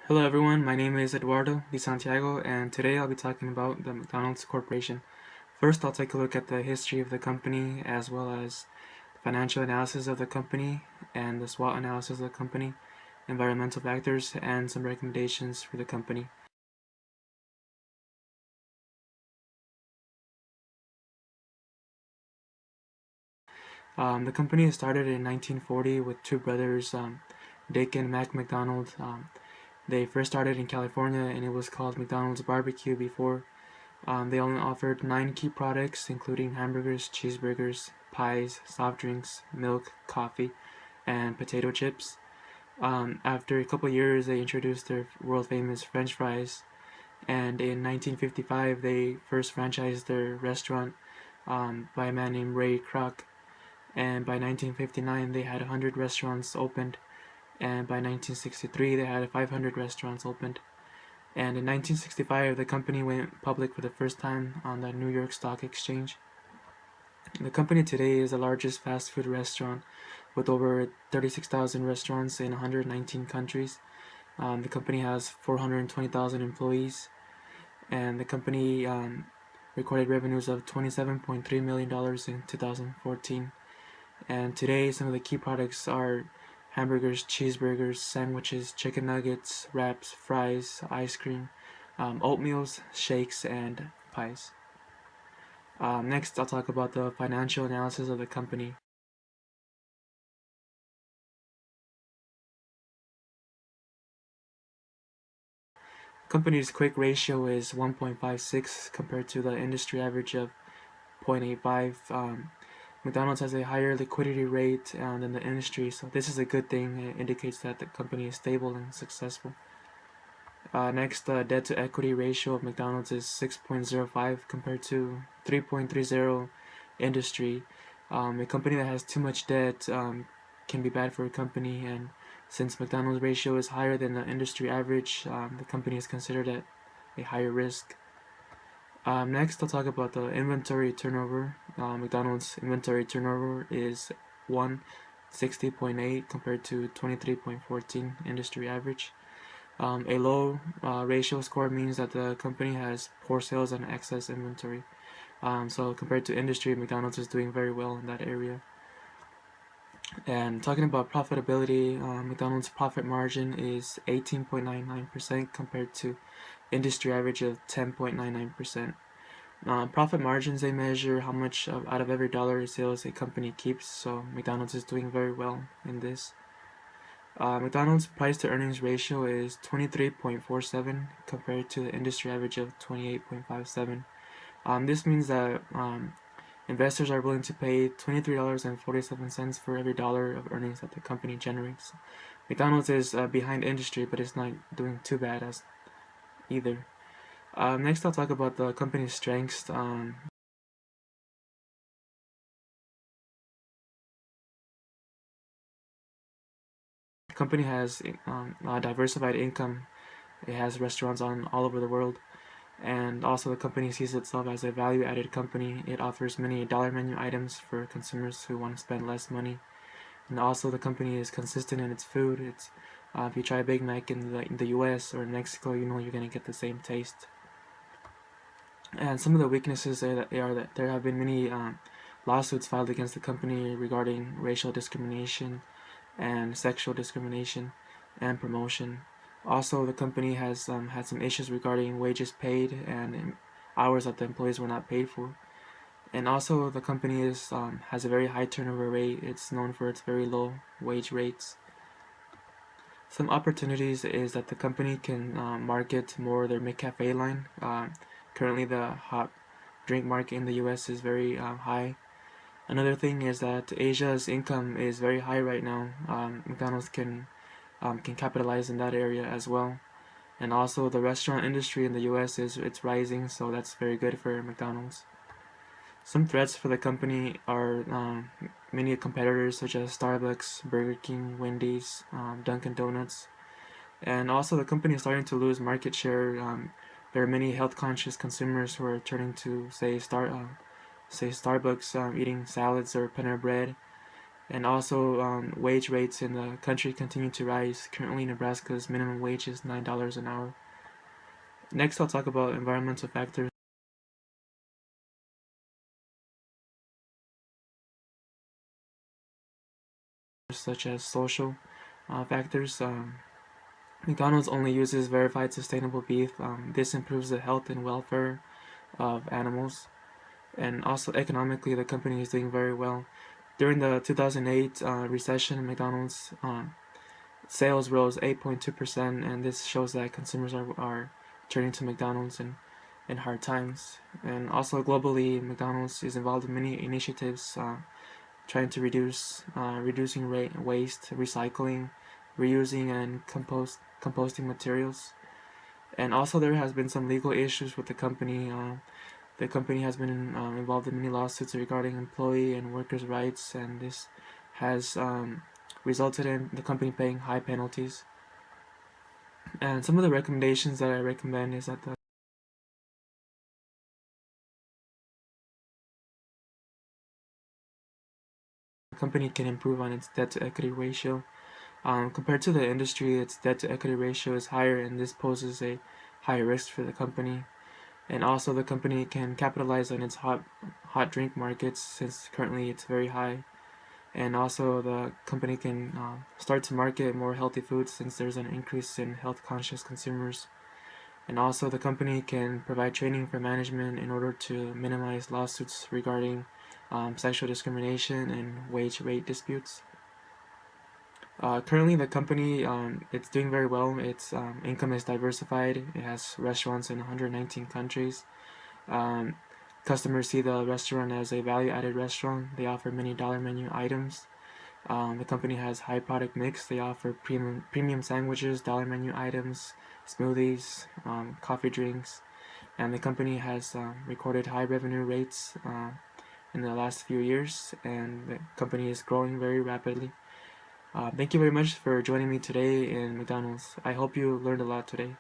Hello everyone, my name is Eduardo de Santiago, and today I'll be talking about the McDonald's Corporation. First, I'll take a look at the history of the company, as well as the financial analysis of the company, and the SWOT analysis of the company, environmental factors, and some recommendations for the company. The company started in 1940 with two brothers, Dick and Mac McDonald. They first started in California, and it was called McDonald's Barbecue before. They only offered 9 key products, including hamburgers, cheeseburgers, pies, soft drinks, milk, coffee, and potato chips. After a couple years, they introduced their world famous French fries, and in 1955, they first franchised their restaurant by a man named Ray Kroc. And by 1959, they had 100 restaurants opened, and by 1963, they had 500 restaurants opened. And in 1965, the company went public for the first time on the New York Stock Exchange. The company today is the largest fast food restaurant with over 36,000 restaurants in 119 countries. The company has 420,000 employees, and the company recorded revenues of $27.3 million in 2014. And today, some of the key products are hamburgers, cheeseburgers, sandwiches, chicken nuggets, wraps, fries, ice cream, oatmeals, shakes, and pies. Next, I'll talk about the financial analysis of the company. The company's quick ratio is 1.56 compared to the industry average of 0.85. McDonald's has a higher liquidity rate than the industry, so this is a good thing. It indicates that the company is stable and successful. Next, the debt to equity ratio of McDonald's is 6.05 compared to 3.30 industry. A company that has too much debt can be bad for a company, and since McDonald's ratio is higher than the industry average, the company is considered at a higher risk. Next, I'll talk about the inventory turnover. McDonald's inventory turnover is 160.8 compared to 23.14 industry average. A low ratio score means that the company has poor sales and excess inventory. So compared to industry, McDonald's is doing very well in that area. And talking about profitability, McDonald's profit margin is 18.99% compared to industry average of 10.99%. Profit margins, they measure how much out of every dollar in sales a company keeps, so McDonald's is doing very well in this. McDonald's price to earnings ratio is 23.47 compared to the industry average of 28.57. This means that investors are willing to pay $23.47 for every dollar of earnings that the company generates. McDonald's is behind industry, but it's not doing too bad as either. Next, I'll talk about the company's strengths. The company has diversified income. It has restaurants on all over the world, and also the company sees itself as a value-added company. It offers many dollar menu items for consumers who want to spend less money, and also the company is consistent in its food. It's if you try a Big Mac in the U.S. or in Mexico, you know you're gonna get the same taste. And some of the weaknesses are that there have been many lawsuits filed against the company regarding racial discrimination and sexual discrimination and promotion. Also, the company has had some issues regarding wages paid and hours that the employees were not paid for. And also, the company has a very high turnover rate. It's known for its very low wage rates. Some opportunities is that the company can market more their McCafe line. Currently, the hot drink market in the U.S. is very high. Another thing is that Asia's income is very high right now. McDonald's can capitalize in that area as well. And also, the restaurant industry in the U.S. it's rising, so that's very good for McDonald's. Some threats for the company are many competitors such as Starbucks, Burger King, Wendy's, Dunkin' Donuts, and also the company is starting to lose market share. There are many health-conscious consumers who are turning to say Starbucks, eating salads or Panera Bread, And also, wage rates in the country continue to rise. Currently, Nebraska's minimum wage is $9 an hour. Next, I'll talk about environmental factors such as social factors. McDonald's only uses verified sustainable beef. This improves the health and welfare of animals. And also economically, the company is doing very well. During the 2008 recession, McDonald's sales rose 8.2%, and this shows that consumers are turning to McDonald's in hard times. And also globally, McDonald's is involved in many initiatives trying to reducing waste, recycling, reusing, and composting materials. And also, there has been some legal issues with the company. The company has been involved in many lawsuits regarding employee and workers' rights, and this has resulted in the company paying high penalties. And some of the recommendations that I recommend is that the company can improve on its debt to equity ratio. Compared to the industry, its debt to equity ratio is higher, and this poses a higher risk for the company. And also, the company can capitalize on its hot drink markets since currently it's very high. And also, the company can start to market more healthy foods since there's an increase in health conscious consumers. And also, the company can provide training for management in order to minimize lawsuits regarding sexual discrimination and wage rate disputes. Currently, the company it's doing very well. Its income is diversified. It has restaurants in 119 countries. Um, Customers see the restaurant as a value-added restaurant. They offer many dollar menu items. The company has high product mix. They offer premium sandwiches, dollar menu items, smoothies, coffee drinks, and the company has recorded high revenue rates in the last few years, and the company is growing very rapidly. Thank you very much for joining me today in McDonald's. I hope you learned a lot today.